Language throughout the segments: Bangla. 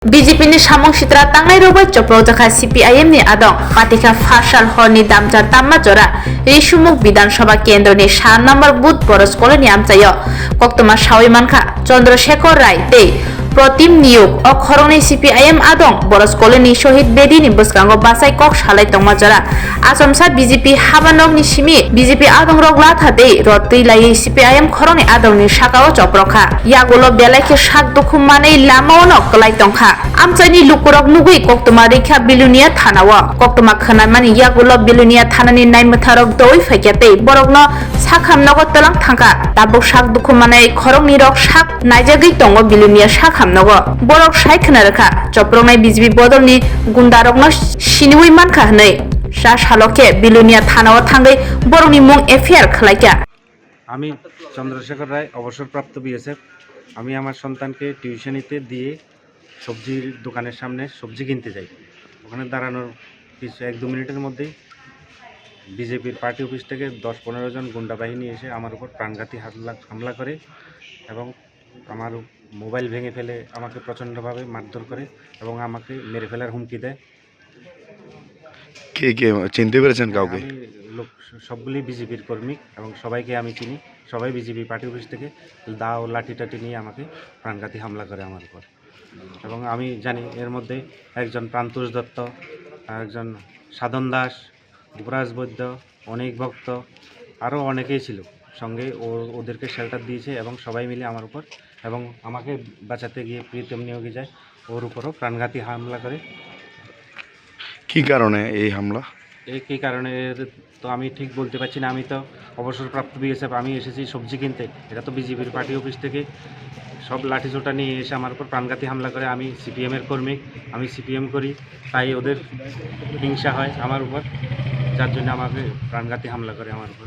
BJP ni samung sitra tangai robai chopro jakha CPIM ni adong patika Farsal Horni Damjar Tamma Jora Risumuk Bidhan Sabha Kendra ni 7 number booth boros koloni amchayo koktoma sawi mankha Chandrasekhar Rai tei Protim Niyuk o khorongni CPIM adong boros koloni Shohid Bedi ni bwskango basai kok salai tongma jora Asomsa BJP habanok ni simi BJP adong rok latha tei rotri lai CPIM khorongni adong ni sakao choprokha yagulo belai ke sak dukhum manei lama ono klai tongkha amchaini lukurok nugui koktoma rekha bilunia thanao koktoma khanamani yagulo bilunia thanani naimutharok doi faikate borokno sakhamnogo talang thangka tabuk sak dukhumane khorongni rok sak naijagui tongo bilunia sakhamnogo borok saikhna rekha choprongnai BJP bodolni gundarokno sinui mankha hnei sa saloke bilunia thanao thangai borokni mung FIR khlaika আমি চন্দ্রশেখর রায় অবসরপ্রাপ্ত বিএসএফ আমি আমার সন্তানকে টিউশনিতে দিয়ে সবজির দোকানের সামনে সবজি কিনতে যাই ওখানে দাঁড়ানোর কিছু 1-2 মিনিটের মধ্যেই বিজেপির পার্টি অফিস থেকে 10-15 জন গুন্ডা বাহিনী এসে আমার উপর প্রাণঘাতী হামলা করে এবং আমার মোবাইল ভেঙে ফেলে আমাকে প্রচণ্ডভাবে মারধর করে এবং আমাকে মেরে ফেলার হুমকি দেয়। কে কে চিনতে পেরেছেন কাউকে? লোক সবগুলি বিজেপির কর্মী এবং সবাইকে আমি চিনি, সবাই বিজেপি পার্টি অফিস থেকে দাও লাঠি টাঠি নিয়ে আমাকে প্রাণঘাতী হামলা করে আমার উপর এবং আমি জানি এর মধ্যে একজন প্রান্তোষ দত্ত, একজন সাধন দাস, যুবরাজ বৈদ্য, অনেক ভক্ত আরও অনেকেই ছিল সঙ্গে ওদেরকে শেল্টার দিয়েছে এবং সবাই মিলে আমার উপর এবং আমাকে বাঁচাতে গিয়ে প্রীতম নিয়োগে যায় ওর উপরও প্রাণঘাতী হামলা করে। কি কারণে এই হামলা? কী কারণে তো আমি ঠিক বলতে পারছি না, আমি তো অবসরপ্রাপ্ত বিএসএফ, আমি এসেছি সবজি কিনতে, এটা তো বিজেপির পার্টি অফিস থেকে সব লাঠিচোটা নিয়ে এসে আমার উপর প্রাণঘাতী হামলা করে। আমি সিপিএমের কর্মী, আমি সিপিএম করি, তাই ওদের হিংসা হয় আমার উপর, যার জন্য আমাকে প্রাণঘাতী হামলা করে আমার উপর।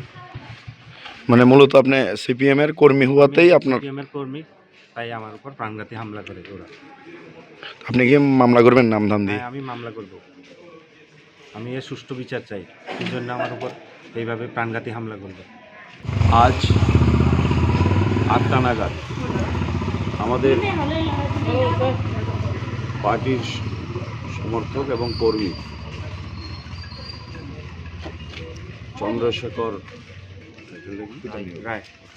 মানে মূলত আপনি সিপিএমের কর্মী হওয়াতেই আপনার সিপিএমের কর্মী, তাই আমার উপর প্রাণঘাতী হামলা করে ওরা। আপনি কি মামলা করবেন নামধাম দিয়ে? আমি মামলা করব, আমি এর সুষ্ঠু বিচার চাই, এই জন্য আমার উপর এইভাবে প্রাণঘাতী হামলা করবে। আজ 8টা নাগাদ আমাদের পার্টির সমর্থক এবং কর্মী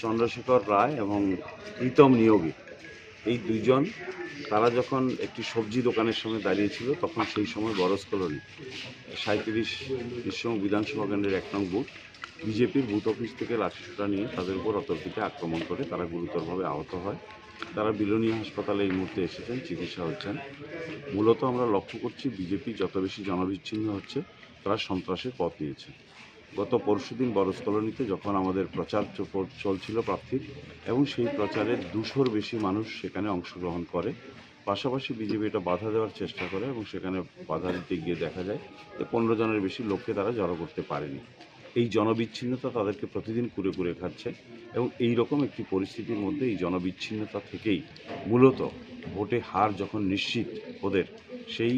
চন্দ্রশেখর রায় এবং প্রীতম নিয়োগী, এই দুইজন তারা যখন একটি সবজি দোকানের সামনে দাঁড়িয়েছিল তখন সেই সময় বরস কলোনি 37 বিশ্বমুখ বিধানসভা কেন্দ্রের 1 নং বুথ বিজেপির বুথ অফিস থেকে লাঠিসোঁটা নিয়ে তাদের উপর অতর্কিতে আক্রমণ করে তারা গুরুতরভাবে আহত হয়। তারা বিলোনিয়া হাসপাতালে এই মুহূর্তে এসেছেন, চিকিৎসা হচ্ছেন। মূলত আমরা লক্ষ্য করছি বিজেপি যত বেশি জনবিচ্ছিন্ন হচ্ছে তারা সন্ত্রাসের পথ নিয়েছে। গত পরশুদিন বরস কলোনিতে যখন আমাদের প্রচার চলছিল প্রার্থীর এবং সেই প্রচারের 200-র বেশি মানুষ সেখানে অংশগ্রহণ করে, পাশাপাশি বিজেপি এটা বাধা দেওয়ার চেষ্টা করে এবং সেখানে বাধা দিতে গিয়ে দেখা যায় যে 15 জনের বেশি লোককে তারা জড়ো করতে পারেনি। এই জনবিচ্ছিন্নতা তাদেরকে প্রতিদিন কুরে কুরে খাচ্ছে এবং এই রকম একটি পরিস্থিতির মধ্যে এই জনবিচ্ছিন্নতা থেকেই মূলত ভোটে হার যখন নিশ্চিত ওদের, সেই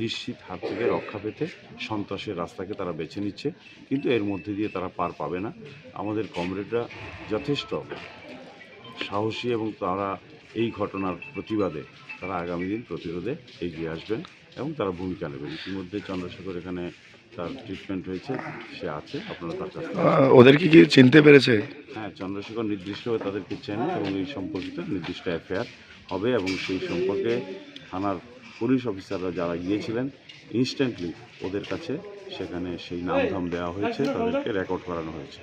নিশ্চিত হার থেকে রক্ষা পেতে সন্ত্রাসের রাস্তাকে তারা বেছে নিচ্ছে, কিন্তু এর মধ্যে দিয়ে তারা পার পাবে না। আমাদের কমরেডরা যথেষ্ট সাহসী এবং তারা এই ঘটনার প্রতিবাদে তারা আগামী দিন প্রতিরোধে এগিয়ে আসবেন এবং তারা ভূমিকা নেবেন। ইতিমধ্যে চন্দ্রশেখর এখানে তার ট্রিটমেন্ট হয়েছে, সে আছে, আপনারা তার কাছে ওদেরকে কি চিনতে পেরেছে? হ্যাঁ, চন্দ্রশেখর নির্দিষ্টভাবে তাদেরকে চেনে এবং এই সম্পর্কিত নির্দিষ্ট FIR হবে এবং সেই সম্পর্কে থানার পুলিশ অফিসাররা যারা গিয়েছিলেন ইনস্ট্যান্টলি ওদের কাছে সেখানে সেই নামধাম দেওয়া হয়েছে, তাদেরকে রেকর্ড করানো হয়েছে।